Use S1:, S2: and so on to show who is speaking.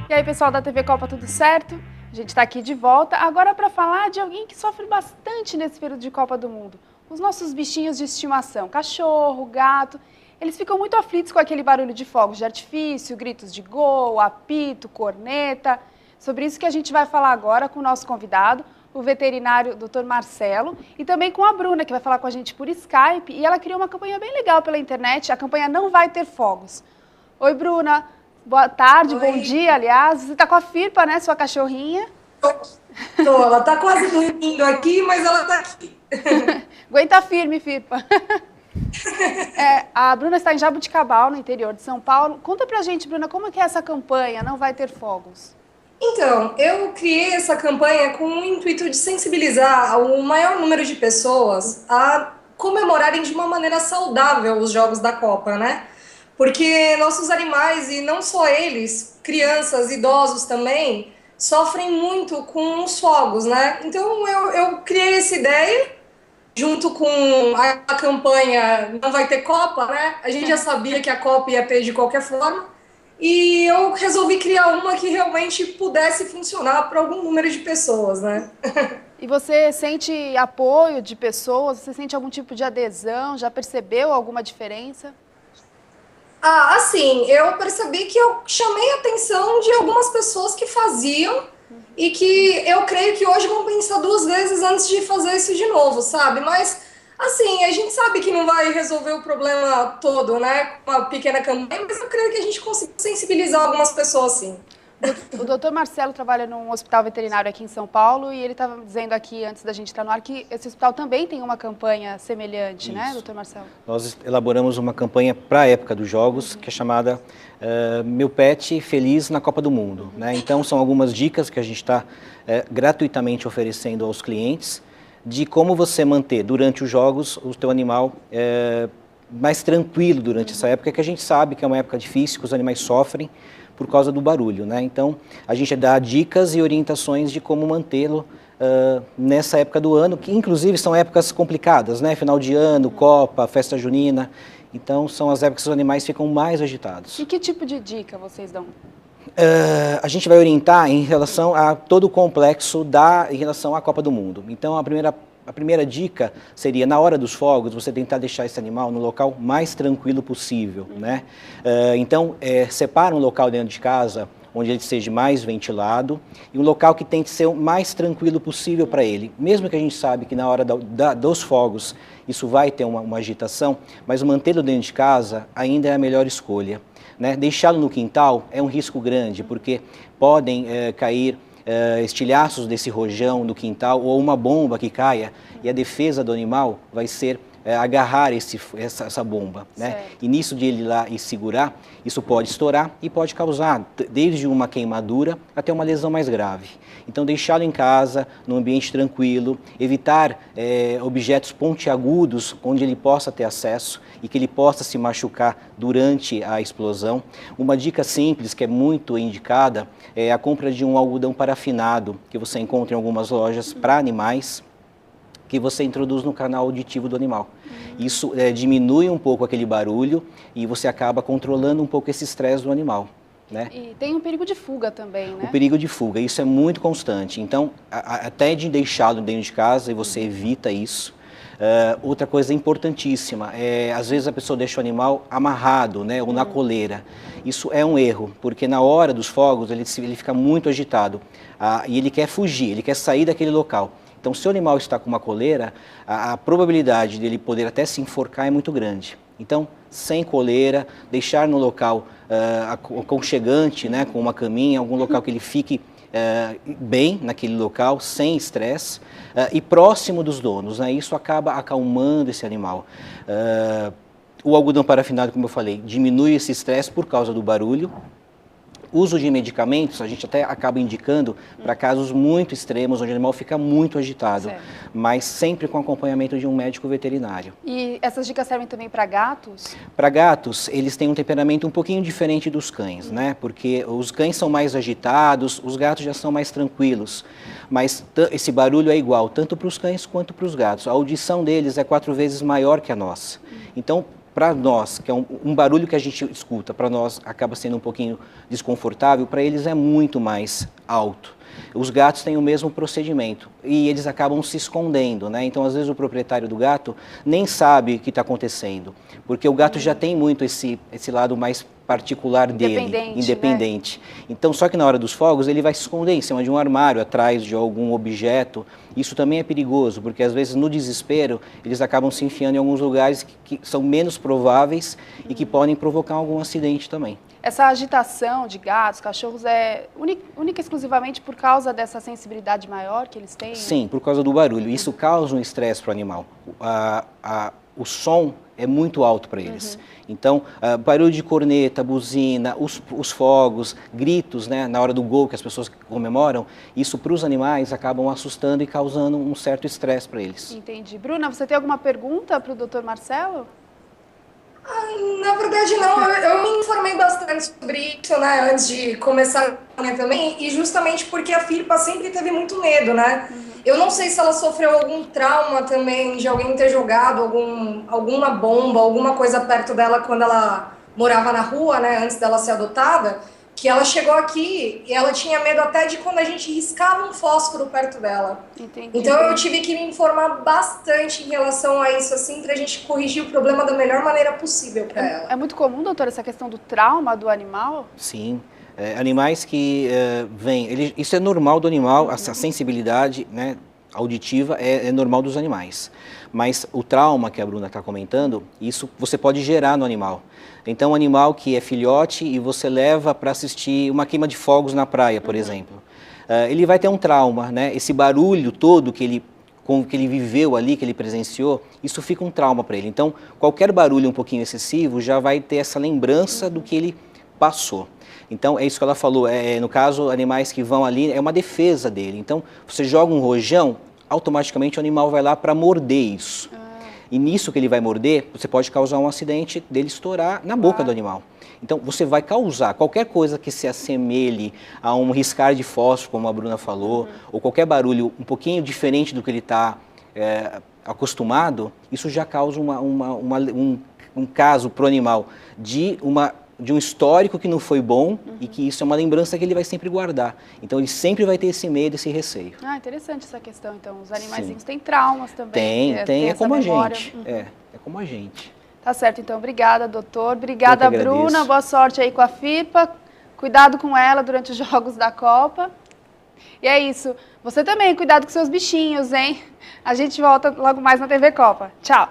S1: E aí, pessoal da TV Copa, tudo certo? A gente está aqui de volta, agora para falar de alguém que sofre bastante nesse período de Copa do Mundo. Os nossos bichinhos de estimação, cachorro, gato, eles ficam muito aflitos com aquele barulho de fogos de artifício, gritos de gol, apito, corneta. Sobre isso que a gente vai falar agora com o nosso convidado, o veterinário Dr. Marcelo, e também com a Bruna, que vai falar com a gente por Skype, e ela criou uma campanha bem legal pela internet, a campanha Não Vai Ter Fogos. Oi, Bruna. Boa tarde,
S2: Oi.
S1: bom dia, aliás. Você está com a Firpa, né, sua cachorrinha?
S2: Tô, ela tá quase dormindo aqui, mas ela tá aqui.
S1: Aguenta firme, Firpa. A Bruna está em Jabuticabal, no interior de São Paulo. Conta pra gente, Bruna, como é que é essa campanha Não Vai Ter Fogos?
S2: Então, eu criei essa campanha com o intuito de sensibilizar o maior número de pessoas a comemorarem de uma maneira saudável os Jogos da Copa, né? Porque nossos animais, e não só eles, crianças, idosos também, sofrem muito com os fogos, né? Então eu criei essa ideia, junto com a campanha Não Vai Ter Copa, né? A gente já sabia que a Copa ia ter de qualquer forma, e eu resolvi criar uma que realmente pudesse funcionar para algum número de pessoas, né?
S1: E você sente apoio de pessoas? Você sente algum tipo de adesão? Já percebeu alguma diferença?
S2: Ah, assim, eu percebi que eu chamei a atenção de algumas pessoas que faziam e que eu creio que hoje vão pensar duas vezes antes de fazer isso de novo, sabe? Mas, assim, a gente sabe que não vai resolver o problema todo, né, com uma pequena campanha, mas eu creio que a gente conseguiu sensibilizar algumas pessoas, sim.
S1: O doutor Marcelo trabalha num hospital veterinário aqui em São Paulo e ele estava dizendo aqui, antes da gente entrar no ar, que esse hospital também tem uma campanha semelhante, né, doutor Marcelo?
S3: Nós elaboramos uma campanha para a época dos Jogos, que é chamada Meu Pet Feliz na Copa do Mundo, né? Então, são algumas dicas que a gente está gratuitamente oferecendo aos clientes de como você manter, durante os Jogos, o teu animal mais tranquilo durante essa época, que a gente sabe que é uma época difícil, que os animais sofrem por causa do barulho, né? Então, a gente dá dicas e orientações de como mantê-lo nessa época do ano, que inclusive são épocas complicadas, né? Final de ano, Copa, festa junina. Então, são as épocas que os animais ficam mais agitados.
S1: E que tipo de dica vocês dão?
S3: A gente vai orientar em relação a todo o complexo em relação à Copa do Mundo. Então, a primeira dica seria, na hora dos fogos, você tentar deixar esse animal no local mais tranquilo possível, né? Então, separa um local dentro de casa onde ele seja mais ventilado e um local que tente ser o mais tranquilo possível para ele. Mesmo que a gente sabe que na hora dos fogos isso vai ter uma agitação, mas mantê-lo dentro de casa ainda é a melhor escolha, né? Deixá-lo no quintal é um risco grande, porque podem cair estilhaços desse rojão no quintal ou uma bomba que caia, e a defesa do animal vai ser agarrar essa bomba, né? E nisso de ele ir lá e segurar, isso pode estourar e pode causar desde uma queimadura até uma lesão mais grave. Então, deixá-lo em casa, num ambiente tranquilo, evitar objetos pontiagudos onde ele possa ter acesso e que ele possa se machucar durante a explosão. Uma dica simples que é muito indicada é a compra de um algodão parafinado, que você encontra em algumas lojas para animais, que você introduz no canal auditivo do animal. Isso diminui um pouco aquele barulho e você acaba controlando um pouco esse estresse do animal, né?
S1: E tem um perigo de fuga também, né?
S3: O perigo de fuga, isso é muito constante. Então, até de deixá-lo dentro de casa, e você evita isso. Outra coisa importantíssima, às vezes a pessoa deixa o animal amarrado, né, ou na coleira. Isso é um erro, porque na hora dos fogos ele fica muito agitado e ele quer fugir, ele quer sair daquele local. Então, se o animal está com uma coleira, a probabilidade dele poder até se enforcar é muito grande. Então, sem coleira, deixar no local aconchegante, né, com uma caminha, algum local que ele fique bem naquele local, sem estresse, e próximo dos donos, né? Isso acaba acalmando esse animal. O algodão parafinado, como eu falei, diminui esse estresse por causa do barulho. Uso de medicamentos, a gente até acaba indicando para casos muito extremos, onde o animal fica muito agitado,
S1: Certo.
S3: mas sempre com acompanhamento de um médico veterinário.
S1: E essas dicas servem também para gatos?
S3: Para gatos, eles têm um temperamento um pouquinho diferente dos cães, né? Porque os cães são mais agitados, os gatos já são mais tranquilos. Mas esse barulho é igual, tanto para os cães quanto para os gatos. A audição deles é 4 vezes maior que a nossa. Então, para nós, que é um barulho que a gente escuta, para nós acaba sendo um pouquinho desconfortável, para eles é muito mais alto. Os gatos têm o mesmo procedimento e eles acabam se escondendo, né? Então, às vezes, o proprietário do gato nem sabe o que está acontecendo, porque o gato já tem muito esse lado mais particular dele, independente. Né? Então, só que na hora dos fogos, ele vai se esconder em cima de um armário, atrás de algum objeto. Isso também é perigoso, porque às vezes, no desespero, eles acabam se enfiando em alguns lugares que são menos prováveis e que podem provocar algum acidente também.
S1: Essa agitação de gatos, cachorros, é única e exclusivamente por causa dessa sensibilidade maior que eles têm?
S3: Sim, por causa do barulho. Isso causa um estresse para o animal. O som é muito alto para eles. Então, barulho de corneta, buzina, os fogos, gritos, né, na hora do gol que as pessoas comemoram, isso para os animais acabam assustando e causando um certo estresse para eles.
S1: Entendi. Bruna, você tem alguma pergunta para o Dr. Marcelo?
S2: Na verdade, não. Eu me informei bastante sobre isso, né, antes de começar também, e justamente porque a Firpa sempre teve muito medo, né? Eu não sei se ela sofreu algum trauma também de alguém ter jogado alguma bomba, alguma coisa perto dela quando ela morava na rua, né, antes dela ser adotada, que ela chegou aqui e ela tinha medo até de quando a gente riscava um fósforo perto dela.
S1: Entendi.
S2: Então eu tive que me informar bastante em relação a isso, assim, pra gente corrigir o problema da melhor maneira possível para ela.
S1: É muito comum, doutora, essa questão do trauma do animal?
S3: Sim. Animais que vêm... Isso é normal do animal, essa sensibilidade, né, auditiva é normal dos animais. Mas o trauma que a Bruna está comentando, isso você pode gerar no animal. Então, um animal que é filhote e você leva para assistir uma queima de fogos na praia, por exemplo. Ele vai ter um trauma, né? Esse barulho todo que ele viveu ali, que ele presenciou, isso fica um trauma para ele. Então, qualquer barulho um pouquinho excessivo já vai ter essa lembrança do que ele passou. Então, é isso que ela falou, no caso, animais que vão ali, é uma defesa dele. Então, você joga um rojão, automaticamente o animal vai lá para morder isso. E nisso que ele vai morder, você pode causar um acidente dele estourar na boca do animal. Então, você vai causar qualquer coisa que se assemelhe a um riscar de fósforo, como a Bruna falou, ou qualquer barulho um pouquinho diferente do que ele está acostumado, isso já causa um caso para o animal de um histórico que não foi bom e que isso é uma lembrança que ele vai sempre guardar. Então, ele sempre vai ter esse medo, esse receio.
S1: Ah, interessante essa questão. Então, os animaizinhos têm traumas também.
S3: Tem. É como
S1: memória.
S3: A gente. É como a gente.
S1: Tá certo, então. Obrigada, doutor. Obrigada, Bruna. Boa sorte aí com a Firpa. Cuidado com ela durante os jogos da Copa. E é isso. Você também, cuidado com seus bichinhos, hein? A gente volta logo mais na TV Copa. Tchau.